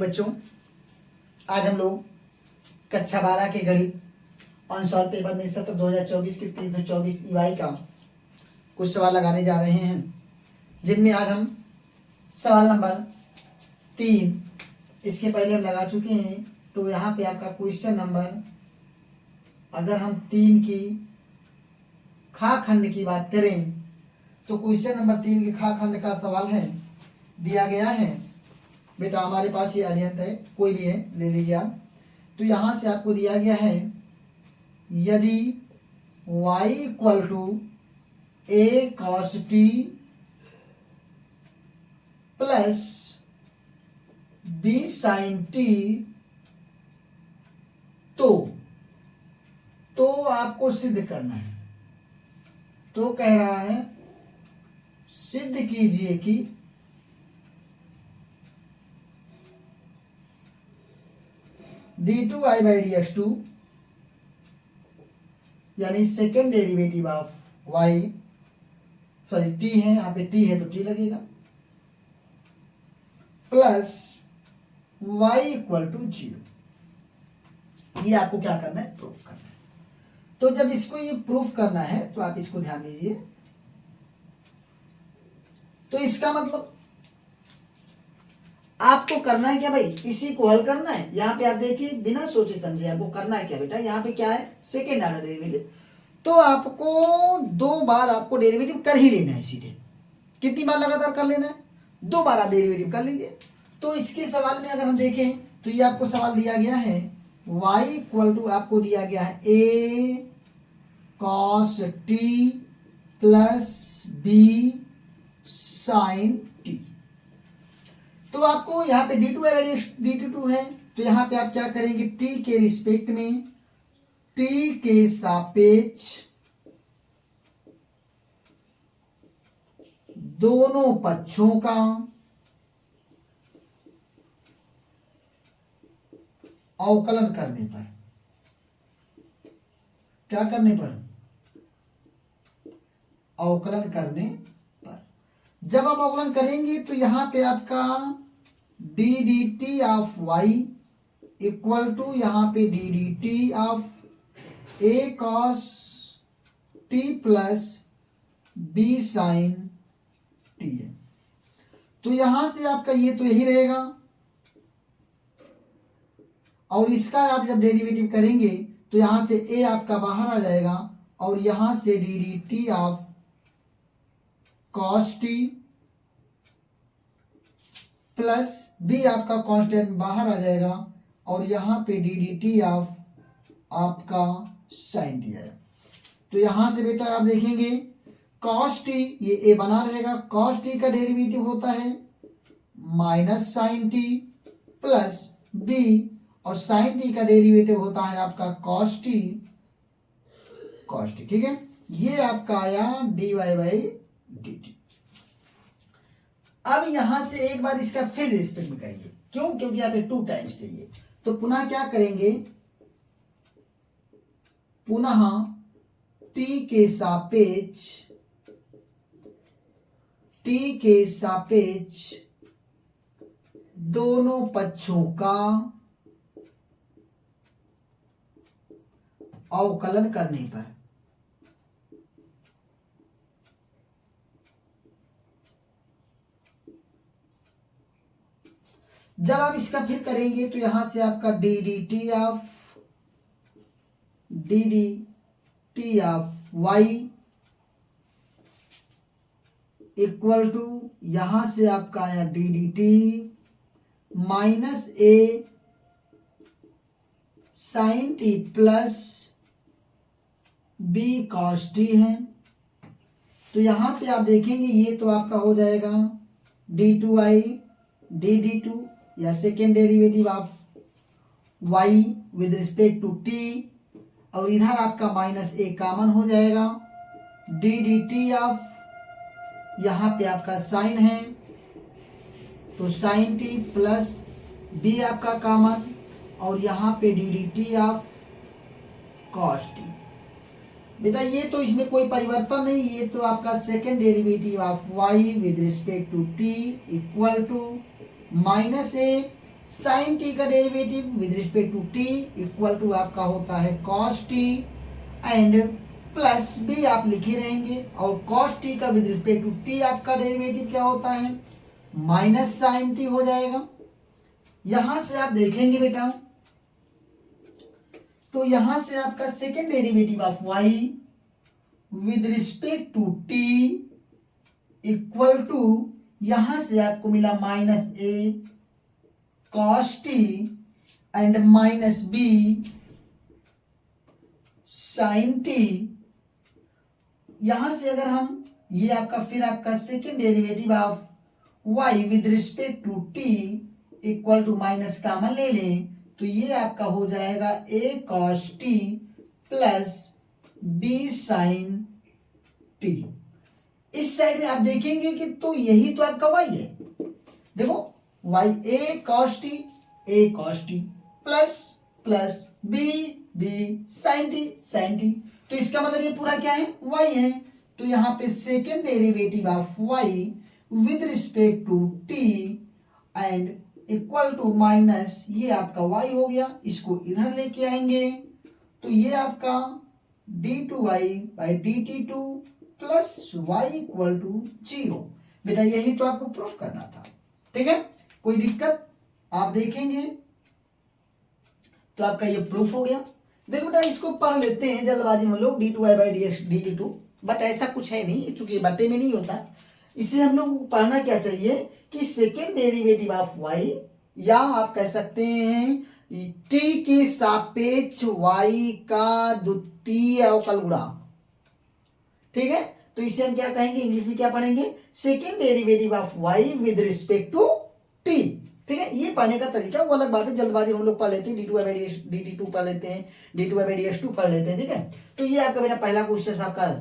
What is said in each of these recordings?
बच्चों, आज हम लोग कक्षा 12 के गणित ऑन सॉल्व पेपर में सत्र 2024 के 324 ईवाई का कुछ सवाल लगाने जा रहे हैं, जिनमें आज हम सवाल नंबर 3 इसके पहले हम लगा चुके हैं। तो यहाँ पे आपका क्वेश्चन नंबर, अगर हम 3 की खा खंड की बात करें तो क्वेश्चन नंबर 3 के खा खंड का सवाल है, दिया गया है। बेटा हमारे पास ये अरिहंत है, कोई भी है ले लीजिए आप। तो यहाँ से आपको दिया गया है, यदि y equal to a cos t plus b sin t, तो आपको सिद्ध करना है। तो कह रहा है सिद्ध कीजिए कि d2y बाई dx2 यानी second derivative of y, sorry t है, यहाँ पे t है तो t लगेगा, प्लस y इक्वल टू 0। ये आपको क्या करना है, प्रूफ करना है। तो जब इसको ये प्रूफ करना है तो आप इसको ध्यान दीजिए। तो इसका मतलब आपको करना है क्या भाई, इसी को हल करना है। यहाँ पे आप देखिए, बिना सोचे समझे आपको करना है क्या बेटा, यहाँ पे क्या है, सेकेंड ऑर्डर डेरिवेटिव। तो आपको 2 बार आपको डेरिवेटिव कर ही लेना है सीधे। कितनी बार लगातार कर लेना है, 2 बार आप डेरिवेटिव कर लीजिए। तो इसके सवाल में अगर हम देखें तो ये आपको सवाल दिया गया है, y इक्वल टू आपको दिया गया है a cos t plus b sin t। तो आपको यहाँ पे d2 है, d2 है, तो यहाँ पे आप क्या करेंगे, t के रिस्पेक्ट में, t के सापेक्ष दोनों पक्षों का अवकलन करने पर, क्या करने पर, अवकलन करने पर। जब आप अवकलन करेंगे तो यहां पे आपका d d t of y equal to यहाँ पे d d t of a cos t plus b sine t है। तो यहां से आपका ये तो यही रहेगा, और इसका आप जब डेरिवेटिव करेंगे तो यहां से a आपका बाहर आ जाएगा, और यहां से D d t of cos t plus b आपका कांस्टेंट बाहर आ जाएगा, और यहां पे डी डी टी ऑफ आपका साइन टी है। तो यहां से बेटा आप देखेंगे कॉस टी, ये a बना रहेगा, कॉस टी का डेरिवेटिव होता है minus sine t plus b, और साइन टी का डेरिवेटिव होता है आपका कॉस टी, ठीक है। ये आपका आया dy बाई dt। अब यहां से एक बार इसका फिर रिस्पेक्ट में करिए, क्यों, क्योंकि यहाँ पे 2 टाइम्स चाहिए। तो पुनः क्या करेंगे, पुनः t के सापेक्ष दोनों पक्षों का अवकलन करने पर, जब आप इसका फिर करेंगे तो यहां से आपका d d t of y equal to, यहां से आपका आया d d t minus a sine t plus b cos t है। तो यहां पे आप देखेंगे ये तो आपका हो जाएगा d2i dd2, या second derivative of y with respect to t, और इधर आपका माइनस a कॉमन हो जाएगा, डी डी टी ऑफ, यहाँ पे आपका साइन है तो साइन टी प्लस b आपका कॉमन, और यहाँ पे d d t of cos T. बेटा ये तो इसमें कोई परिवर्तन नहीं, ये तो आपका second derivative of y with respect to t equal to minus a sine t का derivative with respect to t equal to आपका होता है cos t and plus b आप लिखे रहेंगे, और कॉस टी का विद रिस्पेक्ट टू टी आपका डेरिवेटिव क्या होता है माइनस साइन टी हो जाएगा। यहां से आप देखेंगे बेटा तो यहां से आपका second derivative of y with respect to t equal to, यहां से आपको मिला minus a cos t and minus b sine t. यहां से अगर हम ये आपका फिर आपका second derivative of y with respect to t equal to minus common ले लें तो ये आपका हो जाएगा a cos t plus b sine t. इस साइड में आप देखेंगे कि तो यही तो आपका वाई है, देखो y a cos t plus plus b b sine t, तो इसका मतलब ये पूरा क्या है वाई है। तो यहां पे second derivative of y with respect to t and equal to minus ये आपका y हो गया, इसको इधर लेके आएंगे तो ये आपका d2y by dt2 plus y equal to 0। बेटा यही तो आपको प्रूफ करना था, ठीक है, कोई दिक्कत आप देखेंगे तो आपका ये प्रूफ हो गया। देखो बेटा इसको पढ़ लेते हैं जल्दबाजी में लोग d2y बाई dt2, बट ऐसा कुछ है नहीं चूंकि बट्टे में नहीं होता। इसे हम लोग को पढ़ना क्या चाहिए कि सेकेंड डेरिवेटिव ऑफ वाई, या आप कह सकते हैं टी के सापेक्ष वाई का द्वितीय अवकल गुणांक, ठीक है। तो इसे हम क्या कहेंगे इंग्लिश में क्या पढ़ेंगे second derivative of y with respect to t, ठीक है। ये पढ़ने का तरीका वो अलग बात है, जल्दबाजी हम लोग पढ़ लेते हैं d2y बाई dt2 पढ़ लेते हैं, d2y बाई ds2 पढ़ लेते हैं, ठीक है। तो ये आपका बेटा पहला क्वेश्चन आपका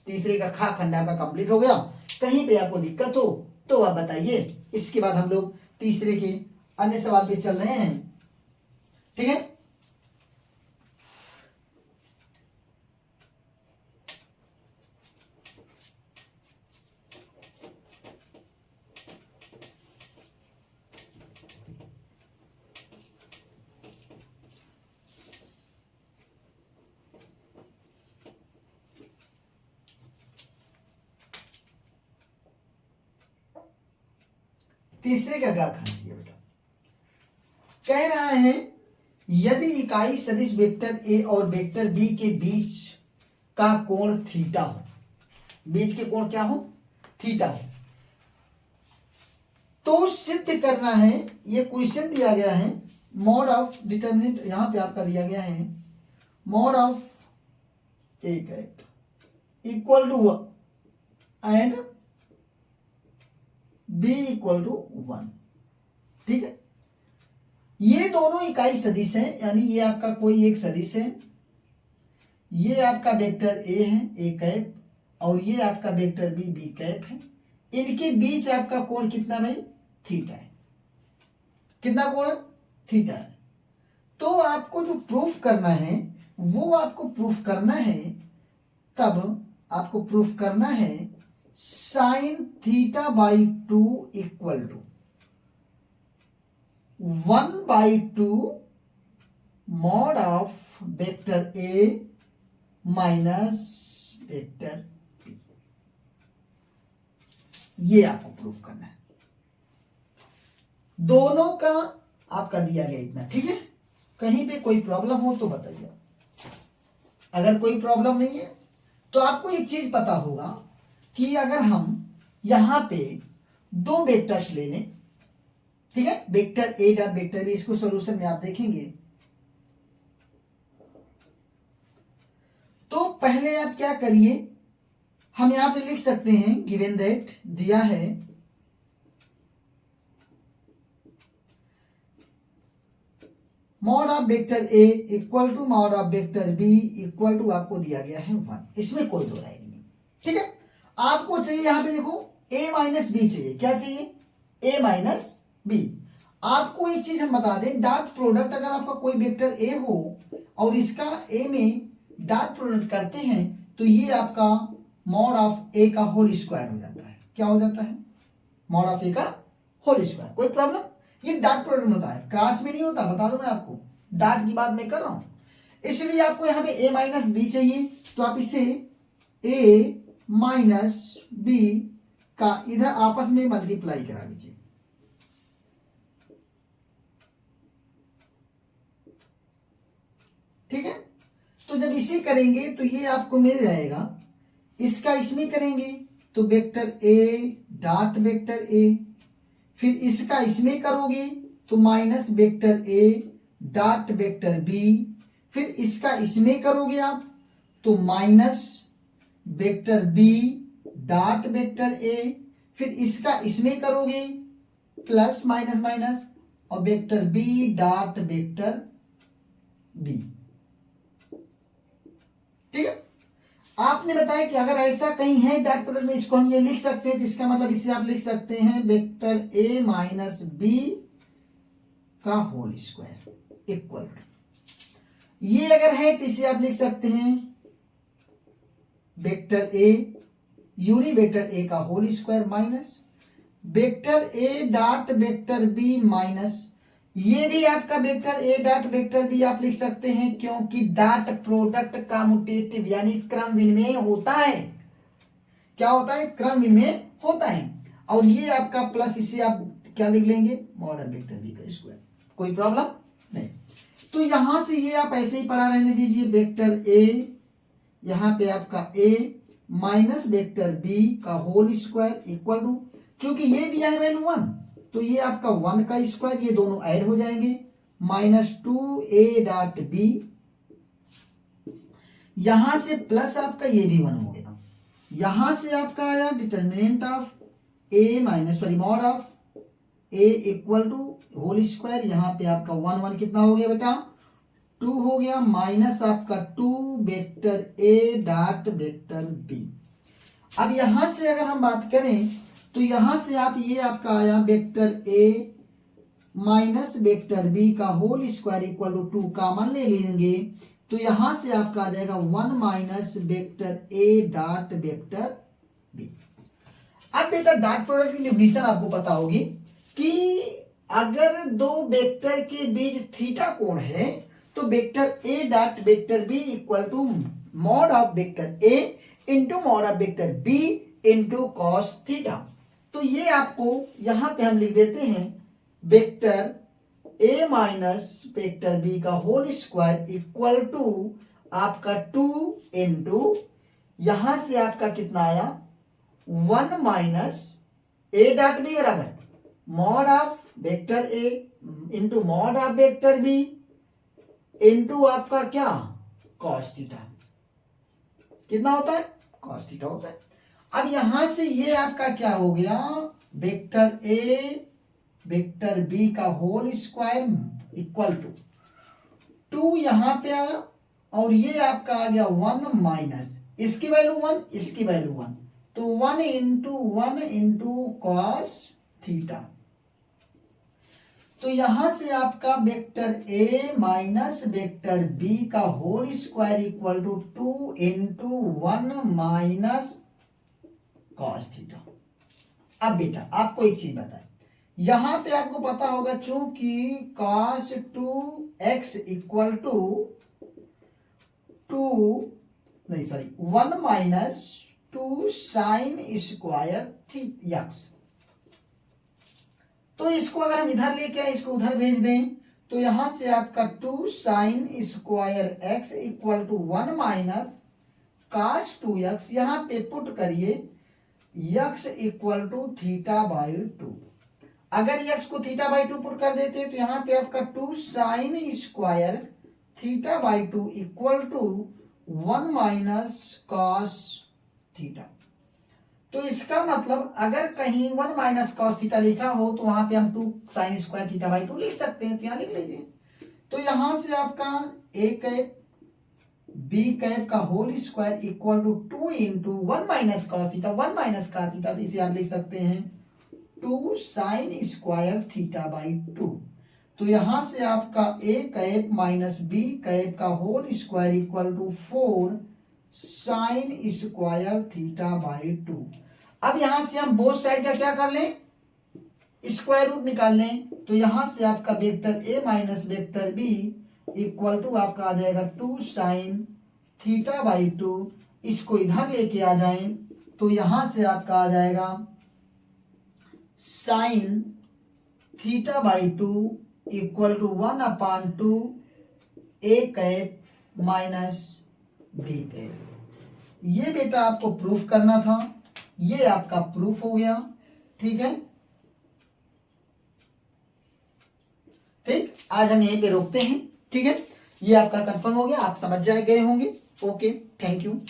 तीसरे का खा खंड आपका कंप्लीट हो गया। कहीं पे आपको दिक्कत हो तो आप बताइए, इसके बाद हम लोग तीसरे के अन्य सवाल पे चल रहे हैं, ठीक है। तीसरे का क्या खाना है बेटा, कह रहा है यदि इकाई सदिश वेक्टर ए और वेक्टर बी के बीच का कोण थीटा हो, बीच के कोण क्या हो थीटा हो, तो सिद्ध करना है। ये क्वेश्चन दिया गया है मॉड ऑफ डिटर्मिनेंट यहां पे आपका दिया गया है mod of a cap equal to and b equal to 1, ठीक है। ये दोनों इकाई सदिश हैं, यानी ये आपका कोई एक सदिश है, ये आपका वेक्टर ए है ए कैप और ये आपका वेक्टर बी बी कैप है। इनके बीच आपका कोण कितना भाई थीटा है, कितना कोण थीटा है। तो आपको जो प्रूफ करना है वो आपको प्रूफ करना है, तब आपको प्रूफ करना है sine theta by 2 equal to 1/2 mod of vector a minus vector b. ये आपको प्रूफ करना है, दोनों का आपका दिया गया इतना, ठीक है। कहीं पे कोई प्रॉब्लम हो तो बताइए, अगर कोई प्रॉब्लम नहीं है तो आपको एक चीज पता होगा कि अगर हम यहां पे दो वेक्टर्स ले लें, ठीक है, vector a dot vector b, इसको सॉल्यूशन में आप देखेंगे तो पहले आप क्या करिए, हम यहां पे लिख सकते हैं गिवन दैट दिया है mod of vector a equal to mod of vector b equal to आपको दिया गया है 1, इसमें कोई दो राय नहीं है, ठीक है। आपको चाहिए यहां पे देखो a माइनस बी चाहिए, क्या चाहिए a माइनस बी। आपको एक चीज हम बता दें, डॉट प्रोडक्ट अगर आपका कोई वेक्टर a हो और इसका a में डॉट प्रोडक्ट करते हैं तो ये आपका मॉड ऑफ a का होल स्क्वायर हो जाता है। क्या हो जाता है मॉड ऑफ a का होल स्क्वायर, कोई प्रॉब्लम ये डॉट प्रोडक्ट में होता है, क्रॉस में नहीं होता, बता दूं मैं आपको, डॉट की बात मैं कर रहा हूं। इसलिए आपको यहां पे a माइनस बी चाहिए, तो आप इसे a माइनस बी का इधर आपस में मल्टीप्लाई करा लीजिए। ठीक है, तो जब इसे करेंगे तो ये आपको मिल जाएगा, इसका इसमें करेंगे तो vector a dot vector a, फिर इसका इसमें करोगे तो minus vector a dot vector b, फिर इसका इसमें करोगे आप तो minus vector b dot vector a, फिर इसका इसमें करोगे प्लस माइनस माइनस और vector b dot vector b। ठीक है, आपने बताया कि अगर ऐसा कहीं है डॉट प्रोडक्ट में, इसको हम ये लिख सकते हैं, तो इसका मतलब इससे आप लिख सकते हैं वेक्टर a माइनस बी का होल स्क्वायर इक्वल टू, ये अगर है तो इसे आप लिख सकते हैं vector a unit vector a का whole square minus vector a dot vector b minus, ये भी आपका vector a dot vector b आप लिख सकते हैं, क्योंकि डॉट प्रोडक्ट कम्यूटेटिव यानी क्रम विनिमय होता है। क्या होता है? क्रम विनिमय होता है। और ये आपका प्लस, इसे आप क्या लिख लेंगे, मॉड वेक्टर b का स्क्वायर, कोई प्रॉब्लम नहीं। तो यहां से ये आप ऐसे ही पढ़ा रहने दीजिए, वेक्टर a यहां पे आपका a माइनस वेक्टर b का होल स्क्वायर इक्वल टू, क्योंकि ये दिया है वैल्यू 1 तो ये आपका 1 का स्क्वायर, ये दोनों ऐड हो जाएंगे, माइनस 2a डॉट b, यहां से प्लस आपका ये भी 1 हो गया, यहां से आपका आया determinant of a minus sorry mod of a equal to whole square, यहां पे आपका 1 1 कितना हो गया बेटा, 2 हो गया, माइनस आपका 2 vector a dot vector b। अब यहां से अगर हम बात करें तो यहां से आप ये आपका आया vector a minus vector b का whole square equal to 2 common ले लेंगे, तो यहां से आपका आ जाएगा 1 minus vector a dot vector b। अब बेटा डॉट प्रोडक्ट की डेफिनेशन आपको पता होगी कि अगर दो वेक्टर के बीच थीटा कोण है तो vector a dot vector b equal to mod of vector a into mod of vector b into cos theta. तो ये आपको यहां पे हम लिख देते हैं vector a minus vector b का होल स्क्वायर इक्वल टू आपका 2 इंटू, यहां से आपका कितना आया 1 माइनस a डॉट b बराबर mod of vector a into mod of vector b into आपका क्या कॉस थीटा, कितना होता है कॉस थीटा होता है। अब यहां से ये आपका क्या हो गया, वेक्टर a वेक्टर b का होल स्क्वायर इक्वल टू 2 यहां पे आया और ये आपका आ गया 1 माइनस इसकी वैल्यू 1 इसकी वैल्यू 1, तो 1 इंटू कॉस थीटा। तो यहां से आपका vector a minus vector b का whole square equal to 2 into 1 minus cos theta. अब बेटा आपको एक चीज बताए, यहां पे आपको पता होगा चूंकि cos 2x equal to 1 minus 2 sine square x, तो इसको अगर हम इधर लेके आए इसको उधर भेज दें तो यहां से आपका 2 sine square x equal to 1 minus cos 2x, यहां पे पुट करिए x equal to theta by 2। अगर x को थीटा बाई 2 पुट कर देते तो यहां पे आपका 2 sine square theta by 2 equal to 1 minus cos theta. तो इसका मतलब अगर कहीं 1 माइनस कॉस थीटा लिखा हो तो वहां पे हम 2 साइन स्क्वायर थीटा बाई 2 लिख सकते हैं, तो यहां लिख लीजिए। तो यहां से आपका a कैप b कैप का whole square equal to 2 into 1 minus cos theta, 1 minus cos theta, तो इसे आप लिख सकते हैं 2 साइन स्क्वायर थीटा बाई 2। तो यहां से आपका a cap minus b cap का whole square equal to 4 sine square theta by 2। अब यहां से हम बोथ साइड का क्या कर लें, स्क्वायर रूट निकाल लें तो यहां से आपका vector a minus vector b equal to आपका आ जाएगा 2 साइन थीटा बाई 2। इसको इधर लेके आ जाएं तो यहां से आपका आ जाएगा sine theta by 2 equal to 1/2 a cap minus b cap. ये बेटा आपको प्रूफ करना था, ये आपका प्रूफ हो गया। ठीक है, ठीक, आज हम यहीं पे रोकते हैं। ठीक है, ये आपका कंफर्म हो गया, आप समझ जाए गए होंगे। Okay, thank you.